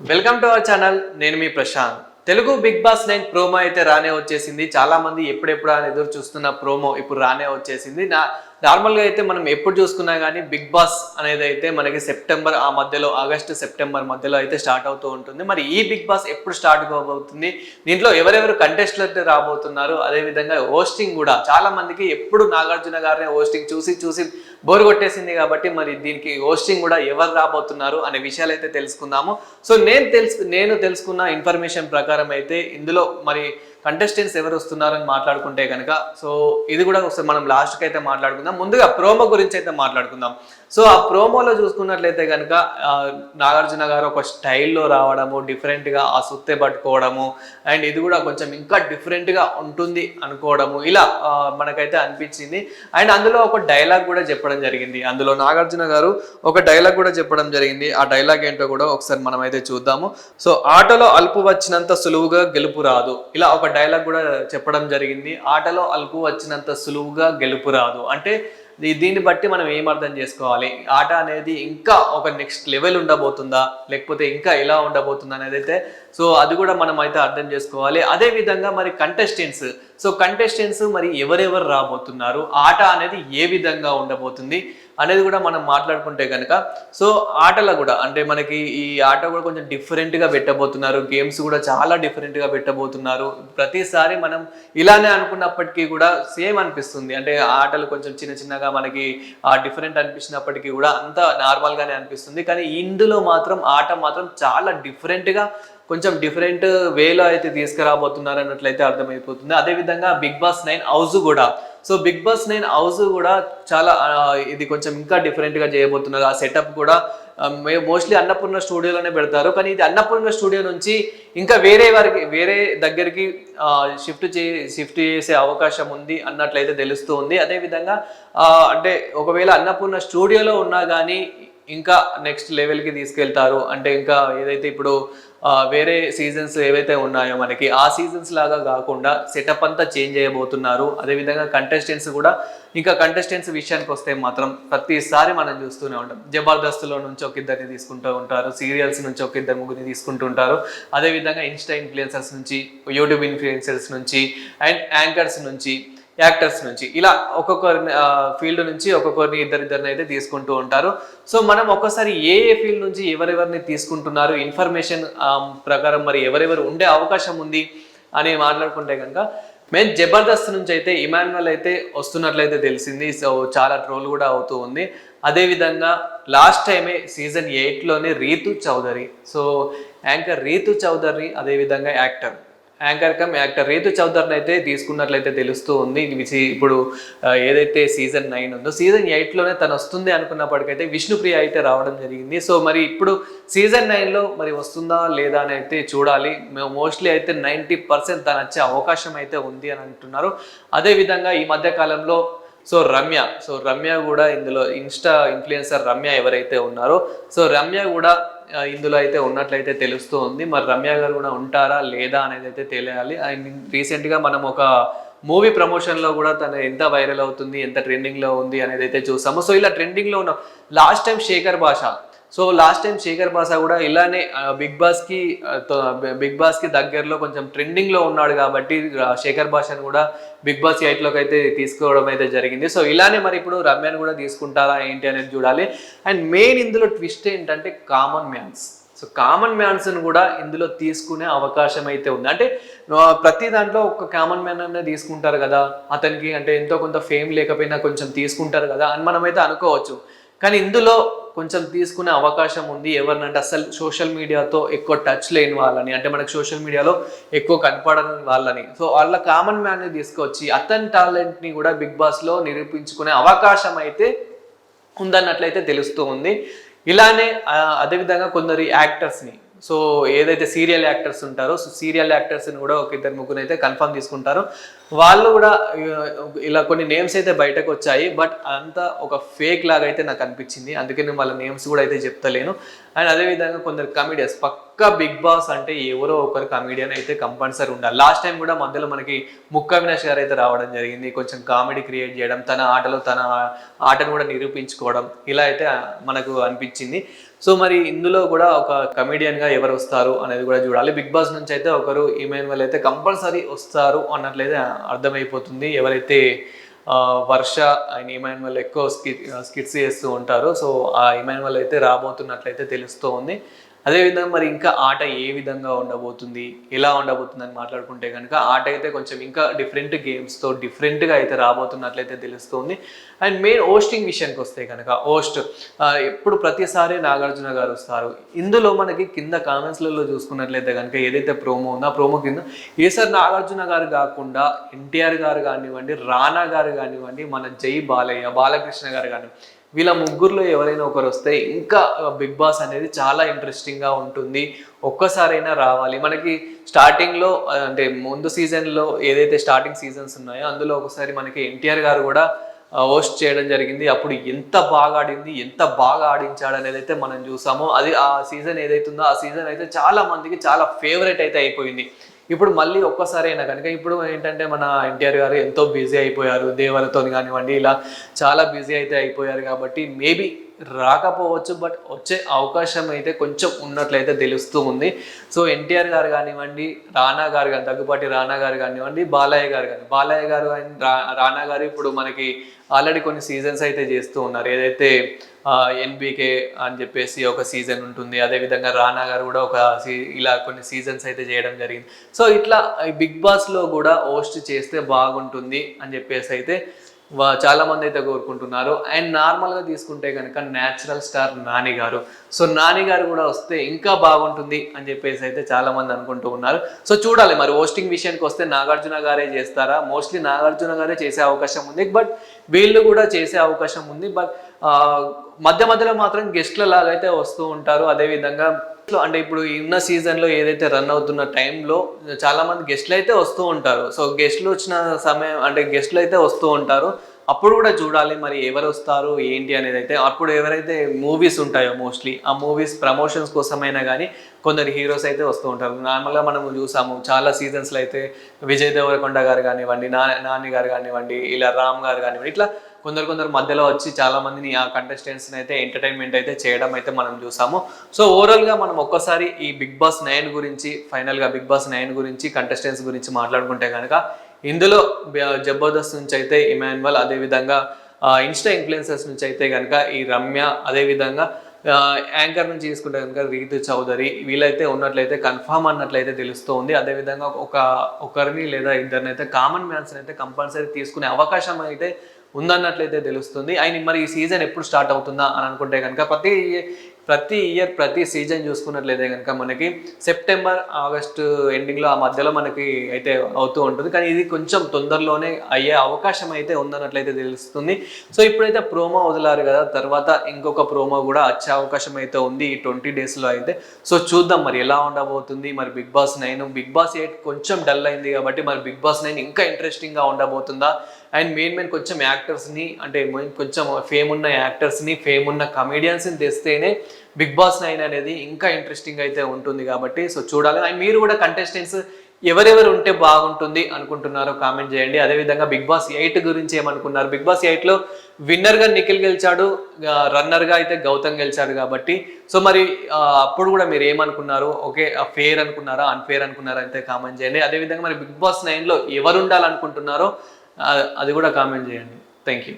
Welcome to our channel. నేను మీ Prashanth. Telugu Bigg Boss 9 promo అయితే రానే వచ్చేసింది. చాలా మంది ఎప్పుడెప్పుడు అని ఎదురు చూస్తున్న ప్రోమో ఇప్పుడు రానే వచ్చేసింది. నార్మల్గా అయితే మనం ఎప్పుడు చూసుకున్నా కానీ బిగ్ బాస్ అనేది అయితే మనకి సెప్టెంబర్ ఆ మధ్యలో, ఆగస్టు సెప్టెంబర్ మధ్యలో అయితే స్టార్ట్ అవుతూ ఉంటుంది. మరి ఈ బిగ్ బాస్ ఎప్పుడు స్టార్ట్ కాబోతుంది, దీంట్లో ఎవరెవరు కంటెస్ట్లు అయితే రాబోతున్నారు, అదేవిధంగా హోస్టింగ్ కూడా చాలా మందికి ఎప్పుడు నాగార్జున గారిని హోస్టింగ్ చూసి చూసి బోర్ కొట్టేసింది. కాబట్టి మరి దీనికి హోస్టింగ్ కూడా ఎవరు రాబోతున్నారు అనే విషయాలు అయితే తెలుసుకుందాము. సో నేను తెలుసుకున్న ఇన్ఫర్మేషన్ ప్రకారం అయితే ఇందులో మరి కంటెస్టెంట్స్ ఎవరు వస్తున్నారని మాట్లాడుకుంటే కనుక, సో ఇది కూడా ఒకసారి మనం లాస్ట్కి అయితే మాట్లాడుకుందాం. ముందుగా ప్రోమో గురించి అయితే మాట్లాడుకుందాం. సో ఆ ప్రోమోలో చూసుకున్నట్లయితే కనుక నాగార్జున గారు ఒక స్టైల్లో రావడము, డిఫరెంట్గా ఆ సుత్తె పట్టుకోవడము, అండ్ ఇది కూడా కొంచెం ఇంకా డిఫరెంట్గా ఉంటుంది అనుకోవడము, ఇలా మనకైతే అనిపించింది. అండ్ అందులో ఒక డైలాగ్ కూడా చెప్పడం జరిగింది. అందులో నాగార్జున గారు ఒక డైలాగ్ కూడా చెప్పడం జరిగింది. ఆ డైలాగ్ ఏంటో కూడా ఒకసారి మనం అయితే చూద్దాము. సో ఆటలో అలుపు వచ్చినంత సులువుగా గెలుపు రాదు, ఇలా ఒక డైలాగ్ కూడా చెప్పడం జరిగింది. ఆటలో అలుపు వచ్చినంత సులువుగా గెలుపు రాదు అంటే దీన్ని బట్టి మనం ఏం అర్థం చేసుకోవాలి, ఆట అనేది ఇంకా ఒక నెక్స్ట్ లెవెల్ ఉండబోతుందా, లేకపోతే ఇంకా ఎలా ఉండబోతుందా అనేది అయితే సో అది కూడా మనం అయితే అర్థం చేసుకోవాలి. అదే విధంగా మరి కంటెస్టెంట్స్ మరి ఎవరెవరు రాబోతున్నారు, ఆట అనేది ఏ విధంగా ఉండబోతుంది అనేది కూడా మనం మాట్లాడుకుంటే కనుక, సో ఆటలో కూడా అంటే మనకి ఈ ఆట కూడా కొంచెం డిఫరెంట్గా పెట్టబోతున్నారు. గేమ్స్ కూడా చాలా డిఫరెంట్గా పెట్టబోతున్నారు. ప్రతిసారి మనం ఇలానే అనుకున్నప్పటికీ కూడా సేమ్ అనిపిస్తుంది. అంటే ఆటలు కొంచెం చిన్న చిన్నగా మనకి డిఫరెంట్ అనిపించినప్పటికీ కూడా అంతా నార్మల్గానే అనిపిస్తుంది. కానీ ఇందులో మాత్రం ఆట మాత్రం చాలా డిఫరెంట్గా, కొంచెం డిఫరెంట్ వేలో అయితే తీసుకురాబోతున్నారు అన్నట్లయితే అర్థమైపోతుంది. అదేవిధంగా బిగ్ బాస్ 9 హౌస్ కూడా, సో బిగ్ బాస్ 9 హౌస్ కూడా చాలా ఇది కొంచెం ఇంకా డిఫరెంట్గా చేయబోతున్నారు. ఆ సెటప్ కూడా మోస్ట్లీ అన్నపూర్ణ స్టూడియోలోనే పెడతారు. కానీ ఇది అన్నపూర్ణ స్టూడియో నుంచి ఇంకా వేరే దగ్గరికి షిఫ్ట్ చేసే అవకాశం ఉంది అన్నట్లయితే తెలుస్తూ ఉంది. అదేవిధంగా అంటే ఒకవేళ అన్నపూర్ణ స్టూడియోలో ఉన్నా కానీ ఇంకా నెక్స్ట్ లెవెల్కి తీసుకెళ్తారు. అంటే ఇంకా ఏదైతే ఇప్పుడు వేరే సీజన్స్ ఏవైతే ఉన్నాయో మనకి ఆ సీజన్స్ లాగా కాకుండా సెటప్ అంతా చేంజ్ చేయబోతున్నారు. అదేవిధంగా కంటెస్టెంట్స్ విషయానికి వస్తే మాత్రం ప్రతిసారి మనం చూస్తూనే ఉంటాం. జబర్దస్త్లో నుంచి ఒక ఇద్దరిని తీసుకుంటూ ఉంటారు, సీరియల్స్ నుంచి ఒక ఇద్దరు ముగ్గురిని తీసుకుంటూ ఉంటారు. అదేవిధంగా ఇన్స్టా ఇన్ఫ్లుయెన్సర్స్ నుంచి, యూట్యూబ్ ఇన్ఫ్లుయెన్సర్స్ నుంచి, అండ్ యాంకర్స్ నుంచి, యాక్టర్స్ నుంచి, ఇలా ఒక్కొక్కరి ఫీల్డ్ నుంచి ఒక్కొక్కరిని ఇద్దరిని అయితే తీసుకుంటూ ఉంటారు. సో మనం ఒక్కసారి ఏ ఫీల్డ్ నుంచి ఎవరెవరిని తీసుకుంటున్నారు, ఇన్ఫర్మేషన్ ప్రకారం మరి ఎవరెవరు ఉండే అవకాశం ఉంది అని మాట్లాడుకుంటే కనుక, మేము జబర్దస్త్ నుంచి అయితే ఇమాన్యువల్ అయితే వస్తున్నట్లయితే తెలిసింది. సో చాలా ట్రోల్ కూడా అవుతూ ఉంది. అదేవిధంగా లాస్ట్ టైమే సీజన్ 8లోనే రీతు చౌదరి, సో యాంకర్ రీతు చౌదరి, అదేవిధంగా యాక్టర్ రీతు చౌదరిని అయితే తీసుకున్నట్లయితే తెలుస్తూ ఉంది. ఇప్పుడు ఏదైతే సీజన్ 9 ఉందో సీజన్ 8లోనే తను వస్తుంది అనుకున్నప్పటికైతే విష్ణుప్రియ అయితే రావడం జరిగింది. సో మరి ఇప్పుడు సీజన్ 9లో మరి వస్తుందా లేదా అని అయితే చూడాలి. మోస్ట్లీ అయితే 90% తను వచ్చే అవకాశం అయితే ఉంది అని అంటున్నారు. అదేవిధంగా ఈ మధ్య కాలంలో రమ్య కూడా ఇందులో ఇన్స్టా ఇన్ఫ్లుయెన్సర్ రమ్య ఎవరైతే ఉన్నారో, సో రమ్య కూడా ఇందులో అయితే ఉన్నట్లయితే తెలుస్తూ ఉంది. మరి రమ్య గారు కూడా ఉంటారా లేదా అనేది అయితే తెలియాలి. అండ్ రీసెంట్గా మనం ఒక మూవీ ప్రమోషన్లో కూడా తను ఎంత వైరల్ అవుతుంది, ఎంత ట్రెండింగ్లో ఉంది అనేది అయితే చూసాము. సో ఇలా ట్రెండింగ్లో ఉన్న లాస్ట్ టైం శేఖర్ భాష కూడా ఇలానే బిగ్ బాస్కి దగ్గరలో కొంచెం ట్రెండింగ్లో ఉన్నాడు. కాబట్టి శేఖర్ భాషను కూడా బిగ్ బాస్ 8లోకి అయితే తీసుకోవడం అయితే జరిగింది. సో ఇలానే మరి ఇప్పుడు రమ్యను కూడా తీసుకుంటారా ఏంటి అనేది చూడాలి. అండ్ మెయిన్ ఇందులో ట్విస్ట్ ఏంటంటే కామన్ మ్యాన్స్ని కూడా ఇందులో తీసుకునే అవకాశం అయితే ఉంది. అంటే ప్రతి దాంట్లో ఒక కామన్ మ్యాన్ అనే తీసుకుంటారు కదా, అతనికి అంటే ఎంతో కొంత ఫేమ్ లేకపోయినా కొంచెం తీసుకుంటారు కదా అని మనమైతే అనుకోవచ్చు. కానీ ఇందులో కొంచెం తీసుకునే అవకాశం ఉంది. ఎవరినంటే అసలు సోషల్ మీడియాతో ఎక్కువ టచ్ లేని వాళ్ళని, అంటే మనకు సోషల్ మీడియాలో ఎక్కువ కనపడని వాళ్ళని, సో వాళ్ళ కామన్ మ్యాన్ని తీసుకొచ్చి అతని టాలెంట్ని కూడా బిగ్ బాస్లో నిరూపించుకునే అవకాశం అయితే ఉందన్నట్లయితే తెలుస్తూ ఉంది. ఇలానే అదేవిధంగా కొందరు యాక్టర్స్ని, సో ఏదైతే సీరియల్ యాక్టర్స్ ఉంటారో, సో సీరియల్ యాక్టర్స్ని కూడా ఒక ఇద్దరు ముగ్గురు అయితే కన్ఫర్మ్ తీసుకుంటారు. వాళ్ళు కూడా ఇలా కొన్ని నేమ్స్ అయితే బయటకు వచ్చాయి. బట్ అంతా ఒక ఫేక్ లాగా అయితే నాకు అనిపించింది. అందుకే నేను వాళ్ళ నేమ్స్ కూడా అయితే చెప్తలేను. అండ్ అదేవిధంగా కొందరు కమెడియన్స్, పక్కా బిగ్ బాస్ అంటే ఎవరో ఒకరు కమెడియన్ అయితే కంపల్సరీ ఉండాలి. లాస్ట్ టైం కూడా మధ్యలో మనకి ముక్క అవినాష్ గారు అయితే రావడం జరిగింది. కొంచెం కామెడీ క్రియేట్ చేయడం, తన ఆటను కూడా నిరూపించుకోవడం, ఇలా అయితే మనకు అనిపించింది. సో మరి ఇందులో కూడా ఒక కమెడియన్గా ఎవరు వస్తారు అనేది కూడా చూడాలి. బిగ్ బాస్ నుంచి అయితే ఒకరు ఇమాన్యుయల్ అయితే కంపల్సరీ వస్తారు అన్నట్లయితే అర్థమైపోతుంది. ఎవరైతే వర్ష అండ్ ఇమాన్యుయల్ ఎక్కువ స్కిట్స్ చేస్తూ ఉంటారు. సో ఆ ఇమాన్యుయల్ అయితే రాబోతున్నట్లయితే తెలుస్తూ ఉంది. అదేవిధంగా మరి ఇంకా ఆట ఏ విధంగా ఉండబోతుంది, ఎలా ఉండబోతుంది అని మాట్లాడుకుంటే కనుక ఆట అయితే కొంచెం ఇంకా డిఫరెంట్ గేమ్స్తో డిఫరెంట్గా అయితే రాబోతున్నట్లయితే తెలుస్తుంది. అండ్ మెయిన్ హోస్టింగ్ విషయానికి వస్తే కనుక ఎప్పుడు ప్రతిసారి నాగార్జున గారు వస్తారు. ఇందులో మనకి కింద కామెంట్స్లలో చూసుకున్నట్లయితే కనుక ఏదైతే ప్రోమో ఉందో ఆ ప్రోమో కింద ఈసారి నాగార్జున గారు కాకుండా ఎన్టీఆర్ గారు కానివ్వండి, రానా గారు కానివ్వండి, మన జై బాలయ్య, బాలకృష్ణ గారు కానివ్వండి, వీళ్ళ ముగ్గురులో ఎవరైనా ఒకరు వస్తే ఇంకా బిగ్ బాస్ అనేది చాలా ఇంట్రెస్టింగ్గా ఉంటుంది. ఒక్కసారైనా రావాలి. మనకి స్టార్టింగ్లో అంటే ముందు సీజన్లో ఏదైతే స్టార్టింగ్ సీజన్స్ ఉన్నాయో అందులో ఒకసారి మనకి ఎన్టీఆర్ గారు కూడా హోస్ట్ చేయడం జరిగింది. అప్పుడు ఎంత బాగా ఆడింది, ఎంత బాగా ఆడించాడు అనేది అయితే మనం చూసాము. అది ఆ సీజన్ ఏదైతుందో ఆ సీజన్ అయితే చాలా మందికి చాలా ఫేవరెట్ అయితే అయిపోయింది. ఇప్పుడు మళ్ళీ ఒక్కసారి అయినా కనుక ఇప్పుడు ఏంటంటే మన ఎన్టీఆర్ గారు ఎంతో బిజీ అయిపోయారు, దేవరతో కానివ్వండి, ఇలా చాలా బిజీ అయితే అయిపోయారు కాబట్టి మేబీ రాకపోవచ్చు. బట్ వచ్చే అవకాశం అయితే కొంచెం ఉన్నట్లయితే తెలుస్తూ ఉంది. సో ఎన్టీఆర్ గారు కానివ్వండి, రానా గారు కానీ, దగ్గుపాటి రానా గారు కానివ్వండి, బాలయ్య గారు అండ్ రానా గారు ఇప్పుడు మనకి ఆల్రెడీ కొన్ని సీజన్స్ అయితే చేస్తూ ఉన్నారు. ఏదైతే ఎన్బికే అని చెప్పేసి ఒక సీజన్ ఉంటుంది, అదేవిధంగా రానా గారు కూడా ఇలా కొన్ని సీజన్స్ అయితే చేయడం జరిగింది. సో ఇట్లా బిగ్ బాస్లో కూడా హోస్ట్ చేస్తే బాగుంటుంది అని చెప్పేసి అయితే చాలా మంది అయితే కోరుకుంటున్నారు. అండ్ నార్మల్గా తీసుకుంటే కనుక న్యాచురల్ స్టార్ నాని గారు, సో నాని గారు కూడా వస్తే ఇంకా బాగుంటుంది అని చెప్పేసి అయితే చాలా మంది అనుకుంటూ ఉన్నారు. సో చూడాలి మరి హోస్టింగ్ విషయానికి వస్తే నాగార్జున గారే చేస్తారా? మోస్ట్లీ నాగార్జున గారే చేసే అవకాశం ఉంది, బట్ వీళ్ళు కూడా చేసే అవకాశం ఉంది. బట్ మధ్య మధ్యలో మాత్రం గెస్ట్ల లాగా అయితే వస్తూ ఉంటారు. అదేవిధంగా అంటే ఇప్పుడు ఉన్న సీజన్లో ఏదైతే రన్ అవుతున్న టైంలో చాలా మంది గెస్ట్లు అయితే వస్తూ ఉంటారు. సో గెస్ట్లు వచ్చిన సమయం అంటే గెస్ట్లు అయితే వస్తూ ఉంటారు. అప్పుడు కూడా చూడాలి మరి ఎవరు వస్తారు ఏంటి అనేది అయితే. అప్పుడు ఎవరైతే మూవీస్ ఉంటాయో మోస్ట్లీ ఆ మూవీస్ ప్రమోషన్స్ కోసమైనా కానీ కొందరు హీరోస్ అయితే వస్తూ ఉంటారు. నార్మల్గా మనం చూసాము చాలా సీజన్స్లో అయితే విజయ్ దేవరకొండ గారు కానివ్వండి, నాని గారు కానివ్వండి, ఇలా రామ్ గారు కానివ్వండి, ఇట్లా కొందరు మధ్యలో వచ్చి చాలా మందిని ఆ కంటెస్టెంట్స్ని అయితే ఎంటర్టైన్మెంట్ అయితే చేయడం అయితే మనం చూసాము. సో ఓవరాల్గా మనం ఒక్కసారి ఈ బిగ్ బాస్ 9 గురించి ఫైనల్గా బిగ్ బాస్ 9 గురించి కంటెస్టెంట్స్ గురించి మాట్లాడుకుంటే కనుక ఇందులో జబర్దస్త్ నుంచి అయితే ఇమాన్యుయల్, అదేవిధంగా ఇన్స్టా ఇన్ఫ్లుయెన్సర్స్ నుంచి అయితే కనుక ఈ రమ్య, అదేవిధంగా యాంకర్ నుంచి తీసుకుంటే కనుక రీతు చౌదరి, వీళ్ళైతే ఉన్నట్లయితే కన్ఫామ్ అన్నట్లయితే తెలుస్తూ ఉంది. అదేవిధంగా ఒకరిని లేదా ఇద్దరిని అయితే కామన్ మ్యాన్స్ని అయితే కంపల్సరీ తీసుకునే అవకాశం అయితే ఉందన్నట్లయితే తెలుస్తుంది. ఆయన మరి ఈ సీజన్ ఎప్పుడు స్టార్ట్ అవుతుందా అని అనుకుంటే కనుక ప్రతి ఇయర్ ప్రతి సీజన్ చూసుకున్నట్లయితే కనుక మనకి సెప్టెంబర్ ఆగస్టు ఎండింగ్లో ఆ మధ్యలో మనకి అయితే అవుతూ ఉంటుంది. కానీ ఇది కొంచెం తొందరలోనే అయ్యే అవకాశం అయితే ఉందన్నట్లయితే తెలుస్తుంది. సో ఇప్పుడైతే ప్రోమో వదిలారు కదా, తర్వాత ఇంకొక ప్రోమో కూడా వచ్చే అవకాశం అయితే ఉంది ఈ 20 డేస్లో అయితే. సో చూద్దాం మరి ఎలా ఉండబోతుంది. మరి బిగ్ బాస్ 9, బిగ్ బాస్ 8 కొంచెం డల్ అయింది కాబట్టి మరి బిగ్ బాస్ 9 ఇంకా ఇంట్రెస్టింగ్గా ఉండబోతుందా? అండ్ మెయిన్ కొంచెం యాక్టర్స్ని అంటే కొంచెం ఫేమ్ ఉన్న యాక్టర్స్ని, ఫేమ్ ఉన్న కమెడియన్స్ని తెస్తేనే బిగ్ బాస్ 9 అనేది ఇంకా ఇంట్రెస్టింగ్ అయితే ఉంటుంది కాబట్టి సో చూడాలి. అండ్ మీరు కూడా కంటెస్టెంట్స్ ఎవరెవరు ఉంటే బాగుంటుంది అనుకుంటున్నారో కామెంట్ చేయండి. అదేవిధంగా బిగ్ బాస్ 8 గురించి ఏమనుకున్నారు? బిగ్ బాస్ 8లో విన్నర్గా నిఖిల్ గెలిచాడు, రన్నర్గా అయితే గౌతమ్ గెలిచాడు కాబట్టి సో మరి అప్పుడు కూడా మీరు ఏమనుకున్నారు? ఓకే ఫేర్ అనుకున్నారా, అన్ఫేర్ అనుకున్నారా అయితే కామెంట్ చేయండి. అదేవిధంగా మరి బిగ్ బాస్ 9లో ఎవరు ఉండాలనుకుంటున్నారో అది కూడా కామెంట్ చేయండి. Thank you.